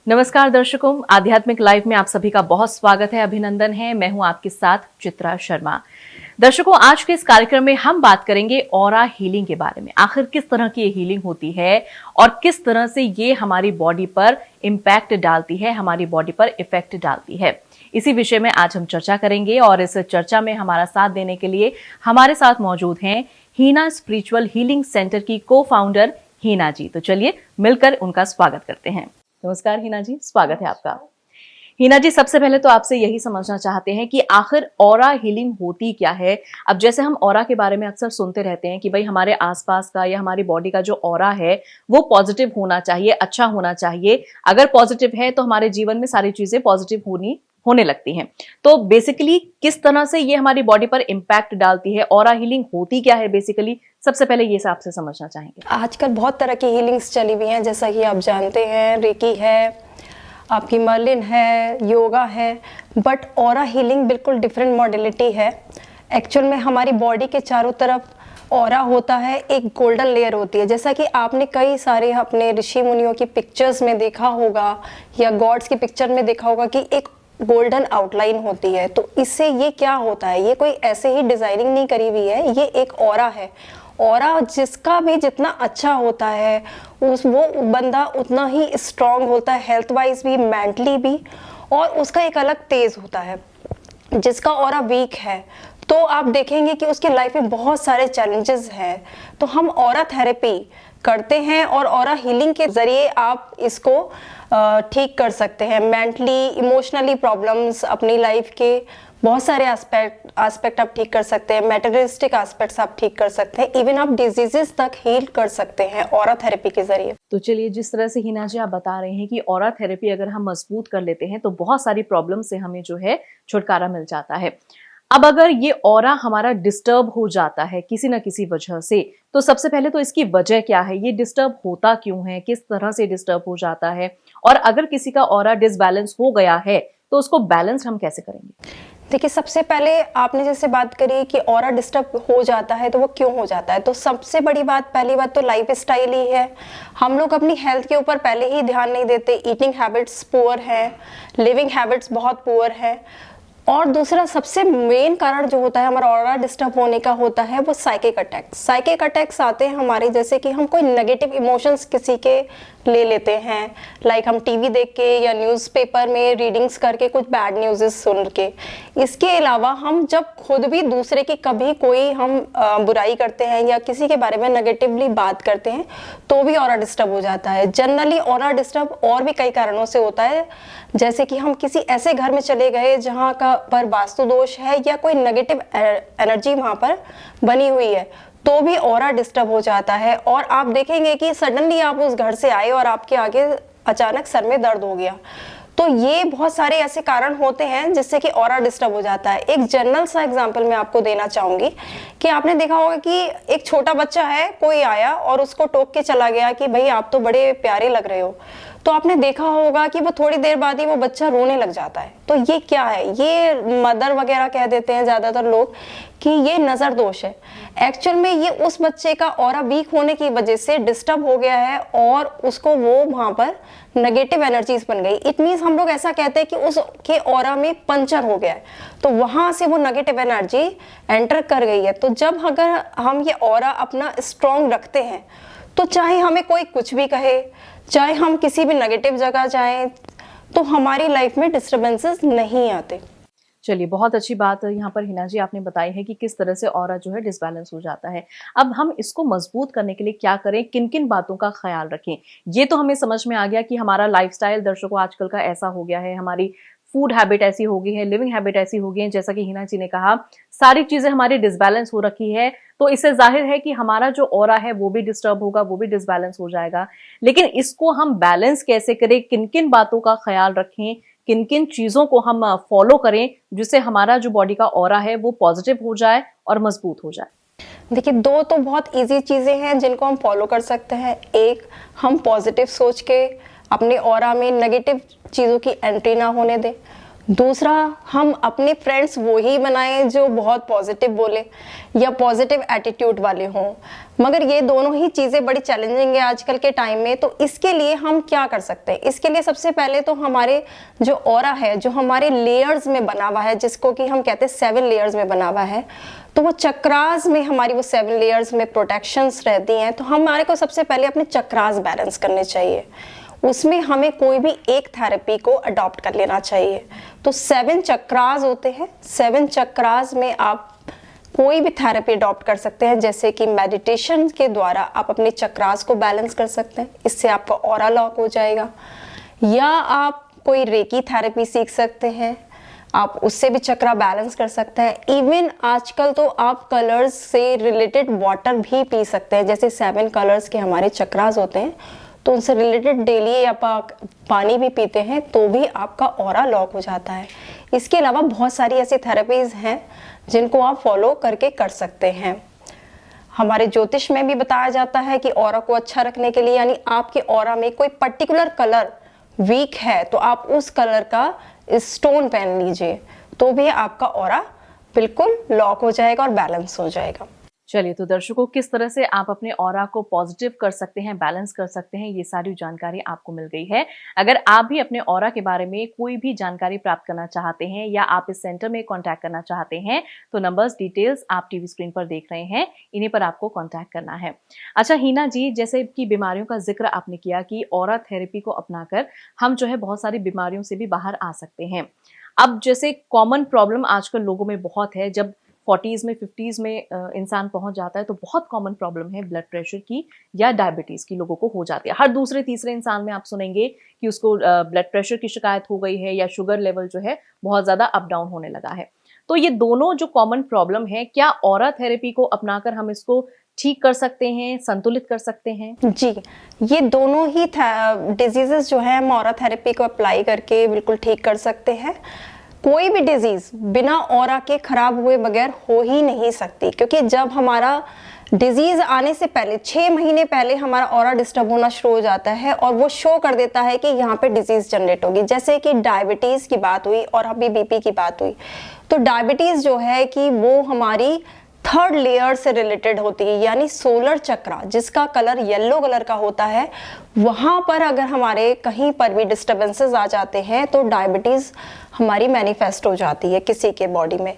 नमस्कार दर्शकों, आध्यात्मिक लाइव में आप सभी का बहुत स्वागत है, अभिनंदन है। मैं हूं आपके साथ चित्रा शर्मा। दर्शकों, आज के इस कार्यक्रम में हम बात करेंगे ऑरा हीलिंग के बारे में। आखिर किस तरह की ये हीलिंग होती है और किस तरह से ये हमारी बॉडी पर इम्पैक्ट डालती है, हमारी बॉडी पर इफेक्ट डालती है, इसी विषय में आज हम चर्चा करेंगे। और इस चर्चा में हमारा साथ देने के लिए हमारे साथ मौजूद हैं हीना स्पिरिचुअल हीलिंग सेंटर की को फाउंडर हीना जी। तो चलिए मिलकर उनका स्वागत करते हैं। नमस्कार हीना जी, स्वागत है आपका। हीना जी, सबसे पहले तो आपसे यही समझना चाहते हैं कि आखिर ऑरा हीलिंग होती क्या है। अब जैसे हम ऑरा के बारे में अक्सर सुनते रहते हैं कि भाई हमारे आसपास का या हमारी बॉडी का जो ऑरा है वो पॉजिटिव होना चाहिए, अच्छा होना चाहिए। अगर पॉजिटिव है तो हमारे जीवन में सारी चीजें पॉजिटिव होने लगती हैं। तो बेसिकली किस तरह से ये हमारी बॉडी पर इम्पैक्ट डालती है, ऑरा हीलिंग होती क्या है बेसिकली, सबसे पहले ये आपसे समझना चाहेंगे। आजकल बहुत तरह की हीलिंग्स चली हुई हैं, जैसा कि आप जानते हैं, रेकी है, आपकी मर्लिन है, योगा है, बट ऑरा हीलिंग बिल्कुल डिफरेंट मॉडलिटी है। एक्चुअल में हमारी बॉडी के चारों तरफ ऑरा होता है, एक गोल्डन लेयर होती है, जैसा कि आपने कई सारे अपने ऋषि मुनियों की पिक्चर्स में देखा होगा या गॉड्स की पिक्चर में देखा होगा कि एक गोल्डन आउटलाइन होती है। तो इससे ये क्या होता है, ये कोई ऐसे ही डिजाइनिंग नहीं करी हुई है, ये एक ऑरा है। ऑरा जिसका भी जितना अच्छा होता है वो बंदा उतना ही स्ट्रांग होता है, हेल्थ वाइज भी, मेंटली भी, और उसका एक अलग तेज होता है। जिसका ऑरा वीक है तो आप देखेंगे कि उसकी लाइफ में बहुत सारे चैलेंजेस हैं। तो हम ऑरा थेरेपी करते हैं और ऑरा हीलिंग के जरिए आप इसको ठीक कर सकते हैं। मेंटली, इमोशनली प्रॉब्लम्स, अपनी लाइफ के बहुत सारे एस्पेक्ट आप ठीक कर सकते हैं। मेटेरियलिस्टिक एस्पेक्ट्स आप ठीक कर सकते हैं। इवन आप डिजीजेस तक हील कर सकते हैं ऑरा थेरेपी के जरिए। तो चलिए, जिस तरह से हीना जी आप बता रहे हैं कि ऑरा थेरेपी अगर हम मजबूत कर लेते हैं तो बहुत सारी प्रॉब्लम से हमें जो है छुटकारा मिल जाता है। अब अगर ये ऑरा हमारा डिस्टर्ब हो जाता है किसी ना किसी वजह से, तो सबसे पहले तो इसकी वजह क्या है, ये डिस्टर्ब होता क्यों है, किस तरह से डिस्टर्ब हो जाता है, और अगर किसी का ऑरा डिसबैलेंस हो गया है तो उसको बैलेंस हम कैसे करेंगे। देखिए, सबसे पहले आपने जैसे बात करी कि ऑरा डिस्टर्ब हो जाता है तो वो क्यों हो जाता है, तो सबसे बड़ी बात, पहली बात तो लाइफ स्टाइल ही है। हम लोग अपनी हेल्थ के ऊपर पहले ही ध्यान नहीं देते। ईटिंग हैबिट्स पुअर हैं, लिविंग हैबिट्स बहुत पुअर हैं। और दूसरा सबसे मेन कारण जो होता है हमारा ऑरा डिस्टर्ब होने का होता है वो साइकिक अटैक्स। साइकिक अटैक्स आते हैं हमारे, जैसे कि हम कोई नेगेटिव इमोशंस किसी के ले लेते हैं, लाइक हम टीवी देख के या न्यूज़पेपर में रीडिंग्स करके कुछ बैड न्यूज़ सुन के। इसके अलावा हम जब खुद भी दूसरे की कभी कोई हम बुराई करते हैं या किसी के बारे में नेगेटिवली बात करते हैं तो भी ऑरा डिस्टर्ब हो जाता है। जनरली ऑरा डिस्टर्ब और भी कई कारणों से होता है, जैसे कि हम किसी ऐसे घर में चले गए जहाँ का पर वास्तु दोष है या कोई नेगेटिव एनर्जी वहाँ पर बनी हुई है तो भी ऑरा डिस्टर्ब हो जाता है। और आप देखेंगे कि सडनली आप उस घर से आए और आपके आगे अचानक सर में दर्द हो गया। तो ये बहुत सारे ऐसे कारण होते हैं जिससे कि ऑरा डिस्टर्ब हो जाता है। एक जनरल सा एग्जांपल मैं आपको देना चाहूंगी कि आपने देखा होगा कि एक छोटा बच्चा है, कोई आया और उसको टोक के चला गया कि भाई आप तो बड़े प्यारे लग रहे हो, तो आपने देखा होगा कि वो थोड़ी देर बाद ही वो बच्चा रोने लग जाता है। तो ये क्या है, ये मदर वगैरह कह देते हैं ज्यादातर लोग कि ये नजर दोष है। एक्चुअल में ये उस बच्चे का ऑरा वीक होने की वजह से डिस्टर्ब हो गया है और उसको वो वहां पर नेगेटिव एनर्जीज बन गई। इट मीन्स हम लोग ऐसा कहते हैं कि उसके ऑरा में पंचर हो गया है, तो वहां से वो नेगेटिव एनर्जी एंटर कर गई है। तो जब अगर हम ये ऑरा अपना स्ट्रॉन्ग रखते हैं तो चाहे हमें कोई कुछ भी कहे, चाहे हम किसी भी नेगेटिव जगह जाएं, तो हमारी लाइफ में डिस्टर्बेंसेस नहीं आते। चलिए, बहुत अच्छी बात यहाँ पर हिना जी आपने बताई है कि किस तरह से ऑरा जो है डिसबैलेंस हो जाता है। अब हम इसको मजबूत करने के लिए क्या करें, किन किन बातों का ख्याल रखें। ये तो हमें समझ में आ गया कि हमारा लाइफस्टाइल दर्शकों आजकल का ऐसा हो गया है, हमारी फूड हैबिट ऐसी हो गई है, लिविंग हैबिट ऐसी हो गई है, जैसा कि हिना जी ने कहा सारी चीजें हमारी डिसबैलेंस हो रखी है। तो इससे जाहिर है कि हमारा जो ऑरा है वो भी डिस्टर्ब होगा, वो भी डिसबैलेंस हो जाएगा। लेकिन इसको हम बैलेंस कैसे करें, किन किन बातों का ख्याल रखें, किन किन चीजों को हम फॉलो करें जिससे हमारा जो बॉडी का ऑरा है वो पॉजिटिव हो जाए और मजबूत हो जाए। देखिए, दो तो बहुत इजी चीजें हैं जिनको हम फॉलो कर सकते हैं। एक, हम पॉजिटिव सोच के अपने ऑरा में नेगेटिव चीजों की एंट्री ना होने दें। दूसरा, हम अपने फ्रेंड्स वो ही बनाएं जो बहुत पॉजिटिव बोले या पॉजिटिव एटीट्यूड वाले हों। मगर ये दोनों ही चीज़ें बड़ी चैलेंजिंग है आजकल के टाइम में। तो इसके लिए हम क्या कर सकते हैं? इसके लिए सबसे पहले तो हमारे जो ऑरा है, जो हमारे लेयर्स में बना हुआ है, जिसको कि हम कहते हैं 7 लेयर्स में बना हुआ है, तो वो चक्रास में हमारी वो 7 लेयर्स में प्रोटेक्शंस रहती हैं। तो हमारे को सबसे पहले अपने चक्रास बैलेंस करने चाहिए। उसमें हमें कोई भी एक थेरेपी को अडॉप्ट कर लेना चाहिए। तो 7 चक्रास होते हैं। 7 चक्रास में आप कोई भी थेरेपी अडॉप्ट कर सकते हैं, जैसे कि मेडिटेशन के द्वारा आप अपने चक्रास को बैलेंस कर सकते हैं, इससे आपका ऑरा लॉक हो जाएगा। या आप कोई रेकी थेरेपी सीख सकते हैं, आप उससे भी चक्रा बैलेंस कर सकते हैं। इवन आजकल तो आप कलर्स से रिलेटेड वाटर भी पी सकते हैं, जैसे 7 कलर्स के हमारे चक्रास होते हैं, तो उनसे रिलेटेड डेली आप पानी भी पीते हैं तो भी आपका ऑरा लॉक हो जाता है। इसके अलावा बहुत सारी ऐसी थेरेपीज हैं जिनको आप फॉलो करके कर सकते हैं। हमारे ज्योतिष में भी बताया जाता है कि ऑरा को अच्छा रखने के लिए, यानी आपके ऑरा में कोई पर्टिकुलर कलर वीक है तो आप उस कलर का स्टोन पहन लीजिए, तो भी आपका ऑरा बिल्कुल लॉक हो जाएगा और बैलेंस हो जाएगा। चलिए, तो दर्शकों, किस तरह से आप अपने ऑरा को पॉजिटिव कर सकते हैं, बैलेंस कर सकते हैं, ये सारी जानकारी आपको मिल गई है। अगर आप भी अपने ऑरा के बारे में कोई भी जानकारी प्राप्त करना चाहते हैं या आप इस सेंटर में कांटेक्ट करना चाहते हैं, तो नंबर्स, डिटेल्स आप टीवी स्क्रीन पर देख रहे हैं, इन्हीं पर आपको कांटेक्ट करना है। अच्छा हीना जी, जैसे कि बीमारियों का जिक्र आपने किया कि ऑरा थेरेपी को अपनाकर हम जो है बहुत सारी बीमारियों से भी बाहर आ सकते हैं। अब जैसे कॉमन प्रॉब्लम आजकल लोगों में बहुत है, जब 40s में 50s में इंसान पहुंच जाता है तो बहुत कॉमन प्रॉब्लम है ब्लड प्रेशर की या डायबिटीज की, लोगों को हो जाती है। हर दूसरे तीसरे इंसान में आप सुनेंगे कि उसको ब्लड प्रेशर की शिकायत हो गई है या शुगर लेवल जो है बहुत ज्यादा अप डाउन होने लगा है। तो ये दोनों जो कॉमन प्रॉब्लम है, क्या ऑरा थेरेपी को अपनाकर हम इसको ठीक कर सकते हैं, संतुलित कर सकते हैं? जी, ये दोनों ही डिजीजेस जो है हम ऑरा थेरेपी को अप्लाई करके बिल्कुल ठीक कर सकते हैं। कोई भी डिजीज बिना ऑरा के खराब हुए बगैर हो ही नहीं सकती, क्योंकि जब हमारा डिजीज आने से पहले 6 महीने पहले हमारा ऑरा डिस्टर्ब होना शुरू हो जाता है और वो शो कर देता है कि यहाँ पे डिजीज जनरेट होगी। जैसे कि डायबिटीज की बात हुई और अभी बीपी की बात हुई, तो डायबिटीज जो है कि वो हमारी 3rd लेयर से रिलेटेड होती है, यानी सोलर चक्रा, जिसका कलर येलो कलर का होता है, वहां पर अगर हमारे कहीं पर भी डिस्टर्बेंसेस आ जाते हैं तो डायबिटीज हमारी मैनिफेस्ट हो जाती है किसी के बॉडी में।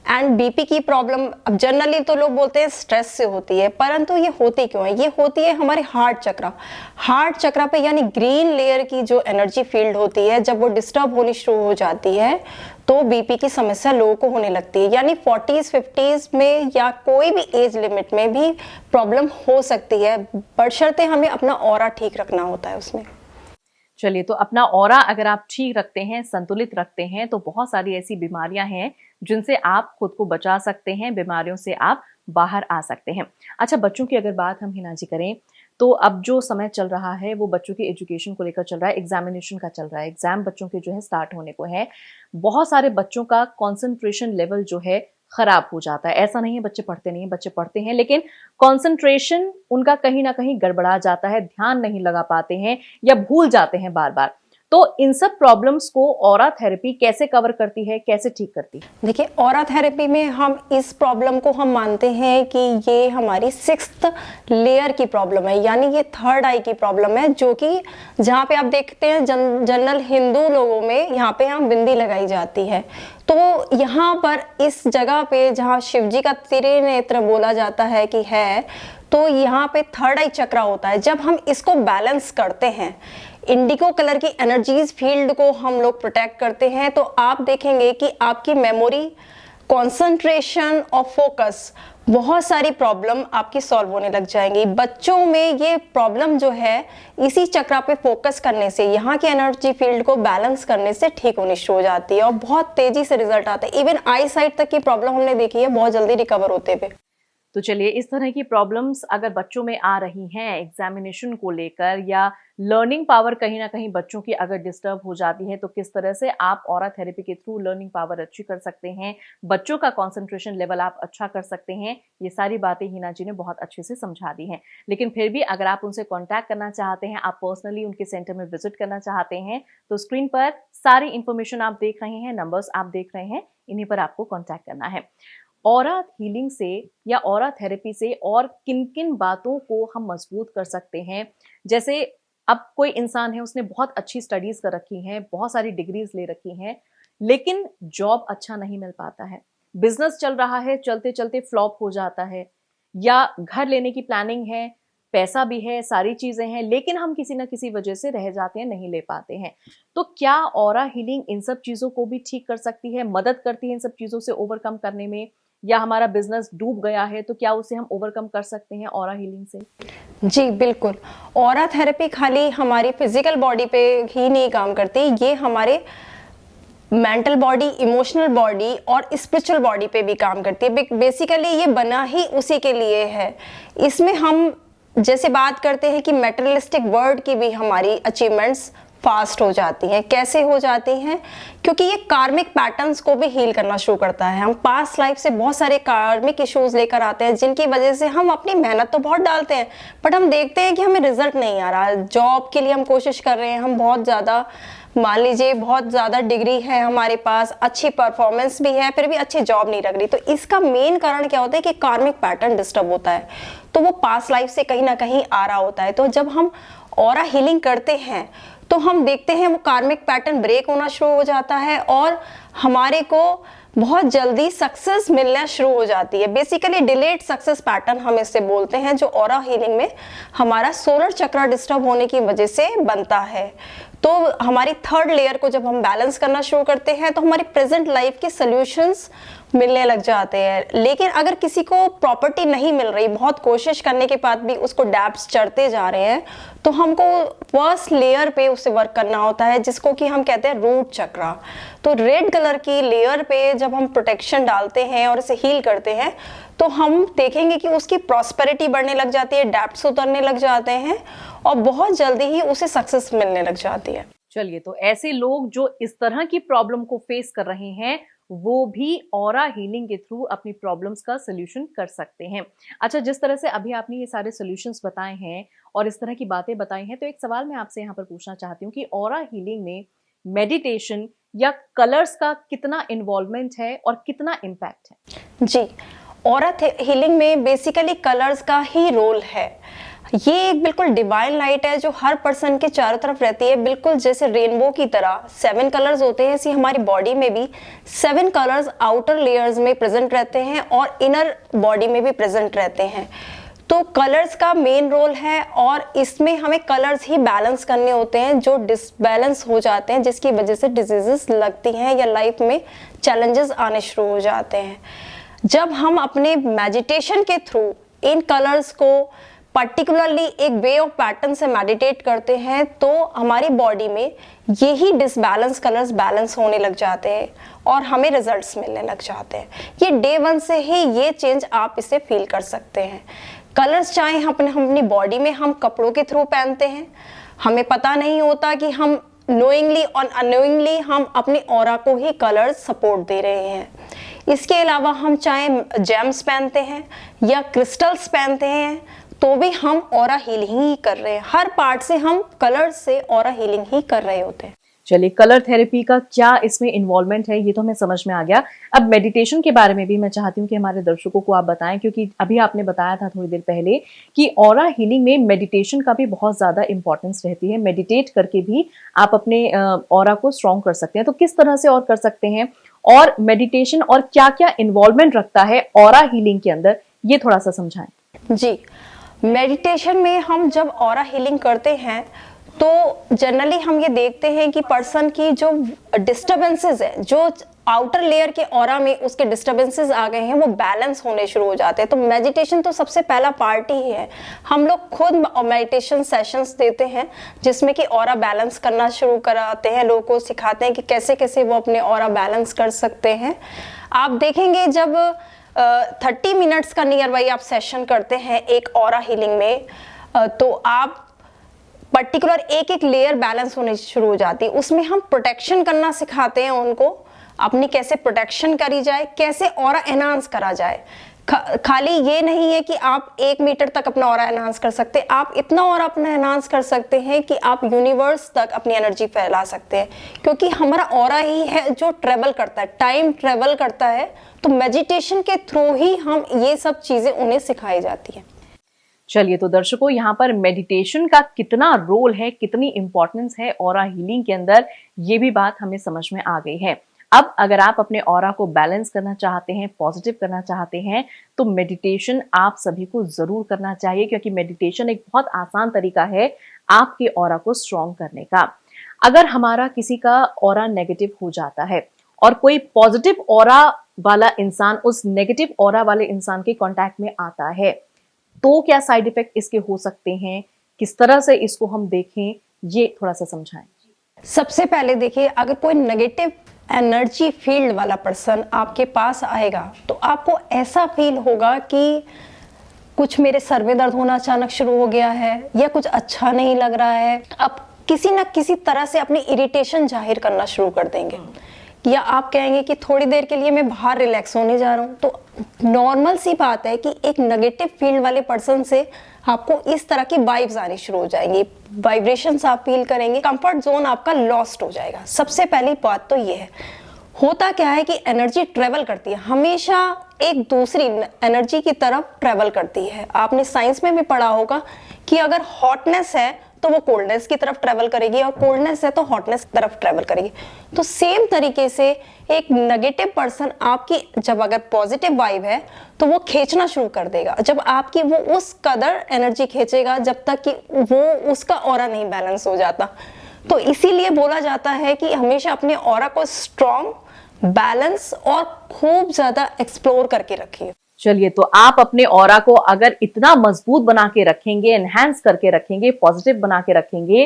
एंड बीपी की प्रॉब्लम, अब जनरली तो लोग बोलते हैं स्ट्रेस से होती है, परंतु ये होती क्यों है? ये होती है हमारे हार्ट चक्रा पे, यानी ग्रीन लेयर की जो एनर्जी फील्ड होती है, जब वो डिस्टर्ब होनी शुरू हो जाती है तो बीपी की समस्या लोगों को होने लगती है। यानी 40s 50s में या कोई भी एज लिमिट में भी प्रॉब्लम हो सकती है, बशर्ते हमें अपना ऑरा ठीक रखना होता है उसमें। चलिए, तो अपना ऑरा अगर आप ठीक रखते हैं, संतुलित रखते हैं, तो बहुत सारी ऐसी बीमारियां हैं जिनसे आप खुद को बचा सकते हैं, बीमारियों से आप बाहर आ सकते हैं। अच्छा, बच्चों की अगर बात हम हिना जी करें, तो अब जो समय चल रहा है वो बच्चों की एजुकेशन को लेकर चल रहा है, एग्जामिनेशन का चल रहा है, एग्जाम बच्चों के जो है स्टार्ट होने को है। बहुत सारे बच्चों का कॉन्सेंट्रेशन लेवल जो है खराब हो जाता है। ऐसा नहीं है बच्चे पढ़ते नहीं है, बच्चे पढ़ते हैं, लेकिन कंसंट्रेशन उनका कहीं ना कहीं गड़बड़ा जाता है, ध्यान नहीं लगा पाते हैं या भूल जाते हैं बार बार। तो इन सब प्रॉब्लम्स को ऑरा थेरेपी कैसे कवर करती है, कैसे ठीक करती है? देखिए, ऑरा थेरेपी में हम इस प्रॉब्लम को हम मानते हैं कि ये हमारी 6th लेयर की प्रॉब्लम है, यानी ये 3rd आई की प्रॉब्लम है, जो कि जहाँ पे आप देखते हैं जनरल हिंदू लोगों में यहाँ पे हम बिंदी लगाई जाती है। तो यहाँ पर इस जगह पे जहाँ शिव जी का त्रिनेत्र बोला जाता है कि है, तो यहाँ पे 3rd आई चक्रा होता है। जब हम इसको बैलेंस करते हैं, इंडिगो कलर की एनर्जीज फील्ड को हम लोग प्रोटेक्ट करते हैं, तो आप देखेंगे कि आपकी मेमोरी, कंसंट्रेशन और फोकस, बहुत सारी प्रॉब्लम आपकी सॉल्व होने लग जाएंगी। बच्चों में ये प्रॉब्लम जो है इसी चक्रा पे फोकस करने से, यहाँ की एनर्जी फील्ड को बैलेंस करने से ठीक होनी शुरू हो जाती है और बहुत तेजी से रिजल्ट आता है। इवन आई साइट तक की प्रॉब्लम हमने देखी है बहुत जल्दी रिकवर होते हुए। तो चलिए, इस तरह की प्रॉब्लम्स अगर बच्चों में आ रही हैं एग्जामिनेशन को लेकर, या लर्निंग पावर कहीं ना कहीं बच्चों की अगर डिस्टर्ब हो जाती है, तो किस तरह से आप ऑरा थेरेपी के थ्रू लर्निंग पावर अच्छी कर सकते हैं, बच्चों का कंसंट्रेशन लेवल आप अच्छा कर सकते हैं, ये सारी बातें हिना जी ने बहुत अच्छे से समझा दी हैं। लेकिन फिर भी अगर आप उनसे कॉन्टैक्ट करना चाहते हैं, आप पर्सनली उनके सेंटर में विजिट करना चाहते हैं, तो स्क्रीन पर सारी इंफॉर्मेशन आप देख रहे हैं, नंबर्स आप देख रहे हैं, इन्हीं पर आपको कॉन्टैक्ट करना है। ऑरा हीलिंग से या ऑरा थेरेपी से और किन किन बातों को हम मजबूत कर सकते हैं? जैसे अब कोई इंसान है, उसने बहुत अच्छी स्टडीज कर रखी हैं, बहुत सारी डिग्रीज ले रखी हैं, लेकिन जॉब अच्छा नहीं मिल पाता है, बिजनेस चल रहा है, चलते चलते फ्लॉप हो जाता है, या घर लेने की प्लानिंग है, पैसा भी है, सारी चीजें हैं, लेकिन हम किसी ना किसी वजह से रह जाते हैं, नहीं ले पाते हैं। तो क्या ऑरा हीलिंग इन सब चीजों को भी ठीक कर सकती है, मदद करती है इन सब चीजों से ओवरकम करने में? या हमारा बिजनेस डूब गया है तो क्या उसे हम ओवरकम कर सकते हैं ऑरा हीलिंग से? जी बिल्कुल। ऑरा थेरेपी खाली हमारी फिजिकल बॉडी पे ही नहीं काम करती, ये हमारे मेंटल बॉडी, इमोशनल बॉडी और स्पिरिचुअल बॉडी पे भी काम करती है। बेसिकली ये बना ही उसी के लिए है। इसमें हम जैसे बात करते हैं कि मटेरियलिस्टिक वर्ल्ड की भी हमारी अचीवमेंट्स फास्ट हो जाती हैं। कैसे हो जाती हैं? क्योंकि ये कार्मिक पैटर्न्स को भी हील करना शुरू करता है। हम पास्ट लाइफ से बहुत सारे कार्मिक इश्यूज लेकर आते हैं, जिनकी वजह से हम अपनी मेहनत तो बहुत डालते हैं, बट हम देखते हैं कि हमें रिजल्ट नहीं आ रहा। जॉब के लिए हम कोशिश कर रहे हैं, हम बहुत ज़्यादा, मान लीजिए बहुत ज़्यादा डिग्री है हमारे पास, अच्छी परफॉर्मेंस भी है, फिर भी अच्छी जॉब नहीं लग रही। तो इसका मेन कारण क्या होता है कि कार्मिक पैटर्न डिस्टर्ब होता है, तो वो पास्ट लाइफ से कहीं ना कहीं आ रहा होता है। तो जब हम ऑरा हीलिंग करते हैं तो हम देखते हैं वो कार्मिक पैटर्न ब्रेक होना शुरू हो जाता है और हमारे को बहुत जल्दी सक्सेस मिलना शुरू हो जाती है। बेसिकली डिलेड सक्सेस पैटर्न हम इससे बोलते हैं, जो ऑरा हीलिंग में हमारा सोलर चक्र डिस्टर्ब होने की वजह से बनता है। तो हमारी थर्ड लेयर को जब हम बैलेंस करना शुरू करते हैं तो हमारी प्रेजेंट लाइफ के सॉल्यूशंस मिलने लग जाते हैं। लेकिन अगर किसी को प्रॉपर्टी नहीं मिल रही, बहुत कोशिश करने के बाद भी उसको डेप्थ्स चढ़ते जा रहे हैं, तो हमको फर्स्ट लेयर पे उससे वर्क करना होता है, जिसको कि हम कहते हैं रूट चक्र। तो रेड कलर की लेयर पे जब हम प्रोटेक्शन डालते हैं और इसे हील करते हैं तो हम देखेंगे कि उसकी प्रॉस्पेरिटी बढ़ने लग जाती है, डेप्थ्स उतरने लग जाते हैं और बहुत जल्दी ही उसे सक्सेस मिलने लग जाती है। चलिए, तो ऐसे लोग जो इस तरह की प्रॉब्लम को फेस कर रहे हैं वो भी ऑरा हीलिंग के थ्रू अपनी प्रॉब्लम्स का सोल्यूशन कर सकते हैं। अच्छा, जिस तरह से अभी आपने ये सारे सोल्यूशंस बताए हैं और इस तरह की बातें बताई हैं, तो एक सवाल मैं आपसे यहाँ पर पूछना चाहती हूँ कि ऑरा हीलिंग में मेडिटेशन या कलर्स का कितना इन्वॉल्वमेंट है और कितना इम्पैक्ट है? जी, ऑरा हीलिंग में बेसिकली कलर्स का ही रोल है। ये एक बिल्कुल डिवाइन लाइट है जो हर पर्सन के चारों तरफ रहती है, बिल्कुल जैसे रेनबो की तरह 7 कलर्स होते हैं, ऐसी हमारी बॉडी में भी 7 कलर्स आउटर लेयर्स में प्रेजेंट रहते हैं और इनर बॉडी में भी प्रेजेंट रहते हैं। तो कलर्स का मेन रोल है और इसमें हमें कलर्स ही बैलेंस करने होते हैं जो डिसबैलेंस हो जाते हैं, जिसकी वजह से डिजीजेस लगती हैं या लाइफ में चैलेंजेस आने शुरू हो जाते हैं। जब हम अपने मेडिटेशन के थ्रू इन कलर्स को पर्टिकुलरली एक वे ऑफ पैटर्न से मेडिटेट करते हैं तो हमारी बॉडी में यही डिसबैलेंस कलर्स बैलेंस होने लग जाते हैं और हमें रिजल्ट्स मिलने लग जाते हैं। ये डे 1 से ही ये चेंज आप इसे फील कर सकते हैं। कलर्स चाहे अपनी बॉडी में हम कपड़ों के थ्रू पहनते हैं, हमें पता नहीं होता कि हम नोइंगली और अनोइंगली हम अपनी ऑरा को ही कलर्स सपोर्ट दे रहे हैं। इसके अलावा हम चाहे जेम्स पहनते हैं या क्रिस्टल्स पहनते हैं तो भी हम ऑरा हीलिंग ही कर रहे हैं। हर पार्ट से हम कलर से ऑरा हीलिंग ही कर रहे होते हैं। चलिए, कलर थेरेपी का क्या इसमें इन्वॉल्वमेंट है ये तो हमें समझ में आ गया। अब मेडिटेशन के बारे में भी मैं चाहती हूँ कि हमारे दर्शकों को आप बताएं, क्योंकि अभी आपने बताया था थोड़ी देर पहले कि ऑरा हीलिंग में मेडिटेशन का भी बहुत ज्यादा इंपॉर्टेंस रहती है। मेडिटेट करके भी आप अपने ऑरा को स्ट्रॉन्ग कर सकते हैं। तो किस तरह से और कर सकते हैं, और मेडिटेशन और क्या क्या इन्वॉल्वमेंट रखता है ऑरा हीलिंग के अंदर, ये थोड़ा सा समझाएं। जी, मेडिटेशन में हम जब ऑरा हीलिंग करते हैं तो जनरली हम ये देखते हैं कि पर्सन की जो डिस्टर्बेंसेस है, जो आउटर लेयर के ऑरा में उसके डिस्टर्बेंसेस आ गए हैं, वो बैलेंस होने शुरू हो जाते हैं। तो मेडिटेशन तो सबसे पहला पार्ट ही है। हम लोग खुद मेडिटेशन सेशंस देते हैं जिसमें कि ऑरा बैलेंस करना शुरू कराते हैं, लोगों को सिखाते हैं कि कैसे कैसे वो अपने ऑरा बैलेंस कर सकते हैं। आप देखेंगे जब 30 मिनट्स का नियर बाई आप सेशन करते हैं एक ऑरा हीलिंग में, तो आप पर्टिकुलर एक एक लेयर बैलेंस होने शुरू हो जाती है। उसमें हम प्रोटेक्शन करना सिखाते हैं उनको, अपनी कैसे प्रोटेक्शन करी जाए, कैसे ऑरा एनहांस करा जाए। खाली ये नहीं है कि आप 1 मीटर तक अपना ऑरा एनहांस कर सकते हैं, आप इतना और अपना एनहांस कर सकते हैं कि आप यूनिवर्स तक अपनी एनर्जी फैला सकते हैं, क्योंकि हमारा ऑरा ही है जो ट्रेवल करता है, टाइम ट्रेवल करता है। तो मेडिटेशन के थ्रू ही हम ये सब चीजें उन्हें सिखाई जाती है। चलिए, तो दर्शकों, यहाँ पर मेडिटेशन का कितना रोल है, कितनी इंपॉर्टेंस है ऑरा हीलिंग के अंदर, ये भी बात हमें समझ में आ गई है। अब अगर आप अपने ऑरा को बैलेंस करना चाहते हैं, पॉजिटिव करना चाहते हैं, तो मेडिटेशन आप सभी को जरूर करना चाहिए, क्योंकि मेडिटेशन एक बहुत आसान तरीका है आपके ऑरा को स्ट्रॉन्ग करने का। अगर हमारा किसी का ऑरा नेगेटिव हो जाता है और कोई पॉजिटिव ऑरा वाला इंसान उस नेगेटिव ऑरा वाले इंसान के कांटेक्ट में आता है, तो क्या साइड इफेक्ट इसके हो सकते हैं, किस तरह से इसको हम देखें, ये थोड़ा सा समझाएं। सबसे पहले देखिए, अगर कोई नेगेटिव एनर्जी फील्ड वाला पर्सन आपके पास आएगा तो आपको ऐसा फील होगा कि कुछ मेरे सर में दर्द होना अचानक शुरू हो गया है, या कुछ अच्छा नहीं लग रहा है। आप किसी ना किसी तरह से अपनी इरिटेशन जाहिर करना शुरू कर देंगे, या आप कहेंगे कि थोड़ी देर के लिए मैं बाहर रिलैक्स होने जा रहा हूँ। तो नॉर्मल सी बात है कि एक नेगेटिव फील्ड वाले पर्सन से आपको इस तरह की वाइब्स आनी शुरू हो जाएंगी, वाइब्रेशंस आप फील करेंगे, कंफर्ट जोन आपका लॉस्ट हो जाएगा। सबसे पहली बात तो ये है। होता क्या है कि एनर्जी ट्रेवल करती है, हमेशा एक दूसरी एनर्जी की तरफ ट्रेवल करती है। आपने साइंस में भी पढ़ा होगा कि अगर हॉटनेस है तो वो कोल्डनेस की तरफ ट्रेवल करेगी, और कोल्डनेस है तो हॉटनेस की तरफ ट्रेवल करेगी। तो सेम तरीके से एक नेगेटिव पर्सन आपकी, जब अगर पॉजिटिव वाइब है तो वो खींचना शुरू कर देगा, जब आपकी वो उस कदर एनर्जी खींचेगा जब तक कि वो उसका ऑरा नहीं बैलेंस हो जाता। तो इसीलिए बोला जाता है कि हमेशा अपने ऑरा को स्ट्रॉन्ग, बैलेंस और खूब ज्यादा एक्सप्लोर करके रखिए। चलिए, तो आप अपने ऑरा को अगर इतना मजबूत बना के रखेंगे, एनहांस करके रखेंगे, पॉजिटिव बना के रखेंगे,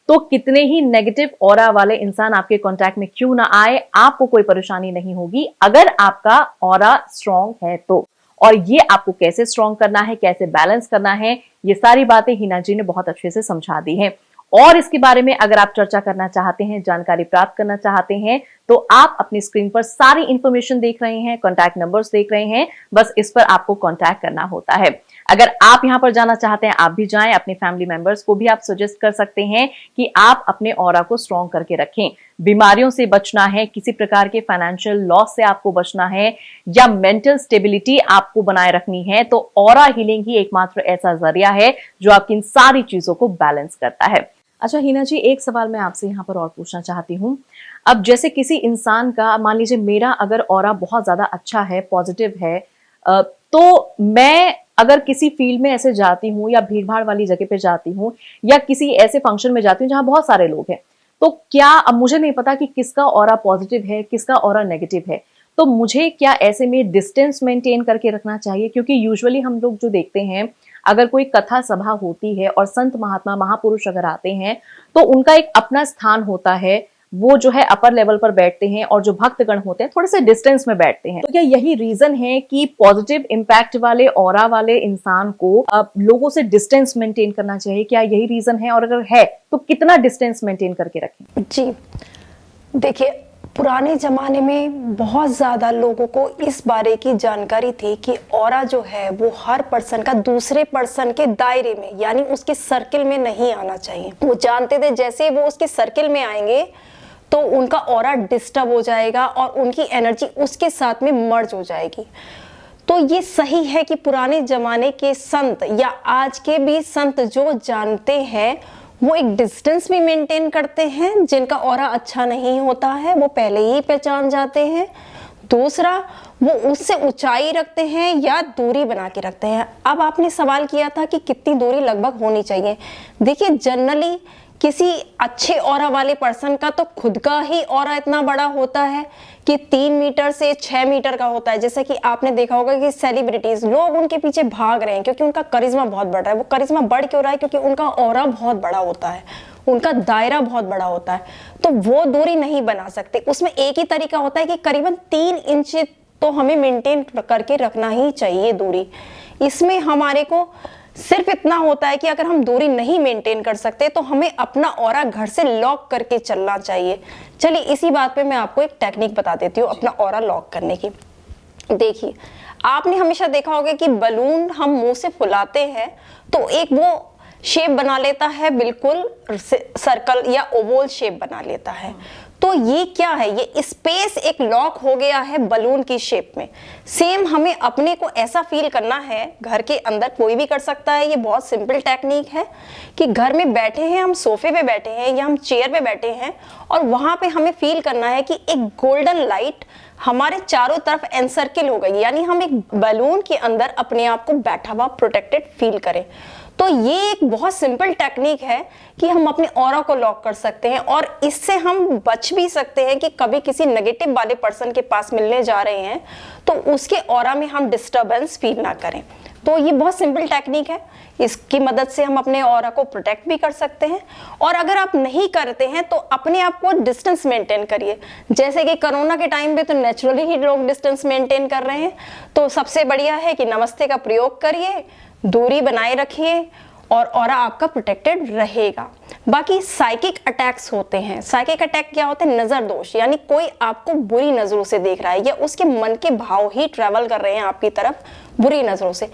तो कितने ही नेगेटिव ऑरा वाले इंसान आपके कांटेक्ट में क्यों ना आए, आपको कोई परेशानी नहीं होगी अगर आपका ऑरा स्ट्रॉन्ग है तो। और ये आपको कैसे स्ट्रॉन्ग करना है, कैसे बैलेंस करना है, ये सारी बातें हिना जी ने बहुत अच्छे से समझा दी हैं। और इसके बारे में अगर आप चर्चा करना चाहते हैं, जानकारी प्राप्त करना चाहते हैं, तो आप अपनी स्क्रीन पर सारी इंफॉर्मेशन देख रहे हैं, कॉन्टैक्ट नंबर्स देख रहे हैं, बस इस पर आपको कॉन्टैक्ट करना होता है। अगर आप यहां पर जाना चाहते हैं, आप भी जाएं, अपने फैमिली मेंबर्स को भी आप सजेस्ट कर सकते हैं कि आप अपने ऑरा को स्ट्रॉन्ग करके रखें। बीमारियों से बचना है, किसी प्रकार के फाइनेंशियल लॉस से आपको बचना है, या मेंटल स्टेबिलिटी आपको बनाए रखनी है, तो ऑरा हीलिंग ही एकमात्र ऐसा जरिया है जो आपकी इन सारी चीजों को बैलेंस करता है। अच्छा हिना जी, एक सवाल मैं आपसे यहाँ पर और पूछना चाहती हूँ। अब जैसे किसी इंसान का, मान लीजिए मेरा अगर ऑरा बहुत ज्यादा अच्छा है, पॉजिटिव है, तो मैं अगर किसी फील्ड में ऐसे जाती हूँ, या भीड़ भाड़ वाली जगह पे जाती हूँ, या किसी ऐसे फंक्शन में जाती हूँ जहाँ बहुत सारे लोग हैं, तो क्या, अब मुझे नहीं पता कि किसका ऑरा पॉजिटिव है, किसका ऑरा नेगेटिव है, तो मुझे क्या ऐसे में डिस्टेंस मेंटेन करके रखना चाहिए? क्योंकि यूजुअली हम लोग जो देखते हैं, अगर कोई कथा सभा होती है और संत महात्मा महापुरुष अगर आते हैं, तो उनका एक अपना स्थान होता है, वो जो है अपर लेवल पर बैठते हैं, और जो भक्तगण होते हैं थोड़े से डिस्टेंस में बैठते हैं। तो क्या यही रीजन है कि पॉजिटिव इंपैक्ट वाले ऑरा वाले इंसान को लोगों से डिस्टेंस मेंटेन करना चाहिए? क्या यही रीजन है, और अगर है तो कितना डिस्टेंस मेंटेन करके रखें? जी देखिए, पुराने जमाने में बहुत ज्यादा लोगों को इस बारे की जानकारी थी कि ऑरा जो है वो हर पर्सन का दूसरे पर्सन के दायरे में, यानी उसके सर्किल में नहीं आना चाहिए। वो जानते थे जैसे वो उसके सर्किल में आएंगे तो उनका ऑरा डिस्टर्ब हो जाएगा और उनकी एनर्जी उसके साथ में मर्ज हो जाएगी। तो ये सही है कि पुराने जमाने के संत या आज के भी संत जो जानते हैं वो एक डिस्टेंस भी मेंटेन करते हैं। जिनका ऑरा अच्छा नहीं होता है वो पहले ही पहचान जाते हैं। दूसरा, वो उससे ऊंचाई रखते हैं या दूरी बना के रखते हैं। अब आपने सवाल किया था कि कितनी दूरी लगभग होनी चाहिए। देखिए, जनरली किसी अच्छे ऑरा वाले पर्सन का तो खुद का ही ऑरा इतना बड़ा होता है कि 3 मीटर से 6 मीटर का होता है। जैसे कि आपने देखा होगा कि सेलिब्रिटीज, लोग उनके पीछे भाग रहे हैं क्योंकि उनका करिश्मा बहुत बढ़ रहा है। वो करिश्मा बढ़ क्यों रहा है? क्योंकि उनका ऑरा बहुत बड़ा होता है, उनका दायरा बहुत बड़ा होता है। तो वो दूरी नहीं बना सकते। उसमें एक ही तरीका होता है कि करीबन 3 इंच तो हमें मेंटेन करके रखना ही चाहिए दूरी। इसमें हमारे को सिर्फ इतना होता है कि अगर हम दूरी नहीं मेंटेन कर सकते तो हमें अपना ऑरा घर से लॉक करके चलना चाहिए। चलिए, इसी बात पे मैं आपको एक टेक्निक बता देती हूँ अपना ऑरा लॉक करने की। देखिए, आपने हमेशा देखा होगा कि बलून हम मुंह से फुलाते हैं तो एक वो शेप बना लेता है, बिल्कुल सर्कल या ओवल शेप बना लेता है। तो ये क्या है, ये स्पेस एक लॉक हो गया है बलून की शेप में। सेम हमें अपने को ऐसा फील करना है, घर के अंदर कोई भी कर सकता है। ये बहुत सिंपल टेक्निक है कि घर में बैठे हैं, हम सोफे पे बैठे हैं या हम चेयर पे बैठे हैं और वहां पे हमें फील करना है कि एक गोल्डन लाइट हमारे चारों तरफ एनसर्किल हो गई, यानी हम एक बलून के अंदर अपने आप को बैठा हुआ प्रोटेक्टेड फील करें। तो ये एक बहुत सिंपल टेक्निक है कि हम अपने ऑरा को लॉक कर सकते हैं और इससे हम बच भी सकते हैं कि कभी किसी नेगेटिव वाले पर्सन के पास मिलने जा रहे हैं तो उसके ऑरा में हम डिस्टर्बेंस फील ना करें। तो ये बहुत सिंपल टेक्निक है, इसकी मदद से हम अपने ऑरा को प्रोटेक्ट भी कर सकते हैं। और अगर आप नहीं करते हैं तो अपने आप को डिस्टेंस मेंटेन करिए। जैसे कि कोरोना के टाइम पे तो नेचुरली ही लोग डिस्टेंस मेंटेन कर रहे हैं, तो सबसे बढ़िया है कि नमस्ते का प्रयोग करिए, दूरी बनाए रखिए और ऑरा आपका प्रोटेक्टेड रहेगा। बाकी साइकिक अटैक्स होते हैं। साइकिक अटैक क्या होते हैं, नजर दोष, यानी कोई आपको बुरी नजरों से देख रहा है या उसके मन के भाव ही ट्रेवल कर रहे हैं आपकी तरफ बुरी नजरों से,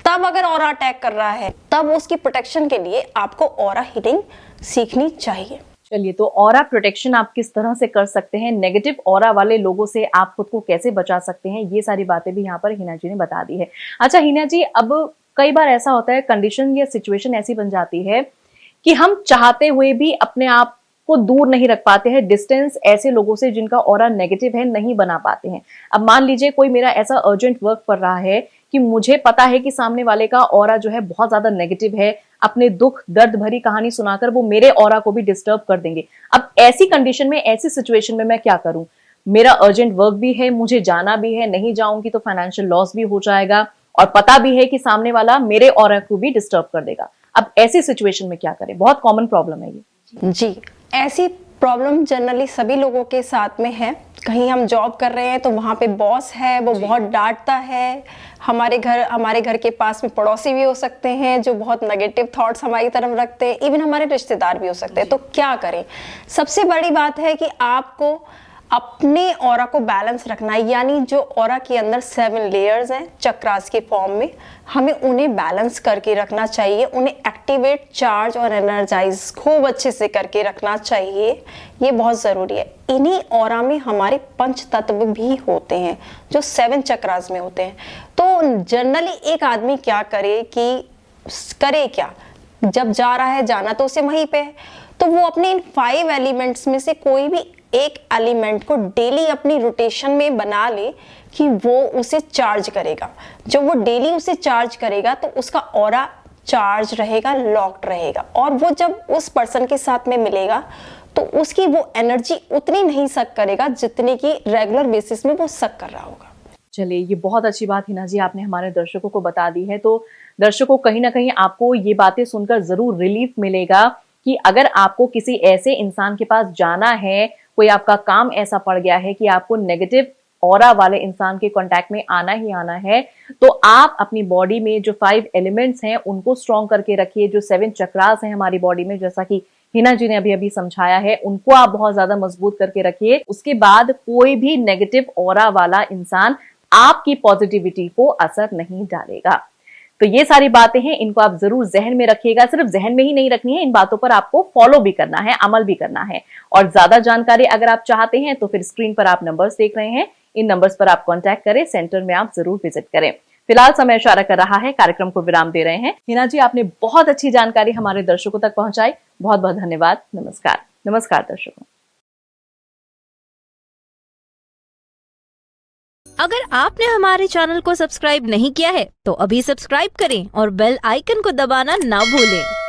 तब अगर ऑरा अटैक कर रहा है तब उसकी प्रोटेक्शन के लिए आपको ऑरा हीलिंग सीखनी चाहिए। चलिए, तो ऑरा प्रोटेक्शन आप किस तरह से कर सकते हैं, नेगेटिव ऑरा वाले लोगों से आप खुद को कैसे बचा सकते हैं, ये सारी बातें भी यहाँ पर हिना जी ने बता दी है। अच्छा हिना जी, अब कई बार ऐसा होता है, कंडीशन या सिचुएशन ऐसी बन जाती है कि हम चाहते हुए भी अपने आप को दूर नहीं रख पाते हैं, डिस्टेंस ऐसे लोगों से जिनका ऑरा नेगेटिव है नहीं बना पाते हैं। अब मान लीजिए कोई मेरा ऐसा अर्जेंट वर्क कर रहा है कि मुझे पता है कि सामने वाले का ऑरा जो है बहुत ज्यादा नेगेटिव है, अपने दुख दर्द भरी कहानी सुनाकर वो मेरे ऑरा को भी डिस्टर्ब कर देंगे। अब ऐसी कंडीशन में, ऐसी सिचुएशन में मैं क्या करूं? मेरा अर्जेंट वर्क भी है, मुझे जाना भी है, नहीं जाऊंगी तो फाइनेंशियल लॉस भी हो जाएगा और पता भी है कि सामने वाला मेरे ऑरा को भी डिस्टर्ब कर देगा। अब ऐसी सिचुएशन में क्या करें? बहुत कॉमन प्रॉब्लम है ये। जी, ऐसी प्रॉब्लम जनरली सभी लोगों के साथ में है। कहीं हम जॉब कर रहे हैं तो वहाँ पे बॉस है, वो बहुत डांटता है। हमारे घर के पास में पड़ोसी भी हो सकते हैं जो बहुत नेगेटिव थॉट्स हमारी तरफ रखते हैं, इवन हमारे रिश्तेदार भी हो सकते हैं। तो क्या करें? सबसे बड़ी बात है कि आपको अपने ऑरा को बैलेंस रखना है, यानी जो ऑरा के अंदर 7 लेयर्स हैं चक्रास के फॉर्म में, हमें उन्हें बैलेंस करके रखना चाहिए, उन्हें एक्टिवेट, चार्ज और एनर्जाइज खूब अच्छे से करके रखना चाहिए। ये बहुत ज़रूरी है। इन्हीं ऑरा में हमारे पंच तत्व भी होते हैं जो 7 चक्रास में होते हैं। तो जनरली एक आदमी क्या करे क्या, जब जा रहा है, जाना तो उसे वहीं पे है, तो वो अपने इन 5 एलिमेंट्स में से कोई भी एक एलिमेंट को डेली अपनी रोटेशन में बना ले कि वो उसे चार्ज करेगा। जब वो डेली उसे चार्ज करेगा तो उसका ऑरा चार्ज रहेगा, लॉक्ड रहेगा, और वो जब उस पर्सन के साथ में मिलेगा तो उसकी वो एनर्जी उतनी नहीं सक करेगा जितनी कि रेगुलर बेसिस में वो सक कर रहा होगा। चलिए, ये बहुत अच्छी बात हिना जी आपने हमारे दर्शकों को बता दी है। तो दर्शकों, कहीं ना कहीं आपको ये बातें सुनकर जरूर रिलीफ मिलेगा कि अगर आपको किसी ऐसे इंसान के पास जाना है, कोई आपका काम ऐसा पड़ गया है कि आपको नेगेटिव ऑरा वाले इंसान के कांटेक्ट में आना ही आना है, तो आप अपनी बॉडी में जो 5 एलिमेंट्स हैं उनको स्ट्रॉन्ग करके रखिए। जो 7 चक्रास हैं हमारी बॉडी में, जैसा कि हिना जी ने अभी समझाया है, उनको आप बहुत ज्यादा मजबूत करके रखिए। उसके बाद कोई भी नेगेटिव ऑरा वाला इंसान आपकी पॉजिटिविटी को असर नहीं डालेगा। तो ये सारी बातें हैं, इनको आप जरूर जहन में रखिएगा। सिर्फ जहन में ही नहीं रखनी है, इन बातों पर आपको फॉलो भी करना है, अमल भी करना है। और ज्यादा जानकारी अगर आप चाहते हैं तो फिर स्क्रीन पर आप नंबर्स देख रहे हैं, इन नंबर्स पर आप कांटेक्ट करें, सेंटर में आप जरूर विजिट करें। फिलहाल समय इशारा कर रहा है, कार्यक्रम को विराम दे रहे हैं। हिना जी, आपने बहुत अच्छी जानकारी हमारे दर्शकों तक पहुंचाई, बहुत बहुत धन्यवाद। नमस्कार। नमस्कार दर्शकों। अगर आपने हमारे चैनल को सब्सक्राइब नहीं किया है तो अभी सब्सक्राइब करें और बेल आइकन को दबाना ना भूलें।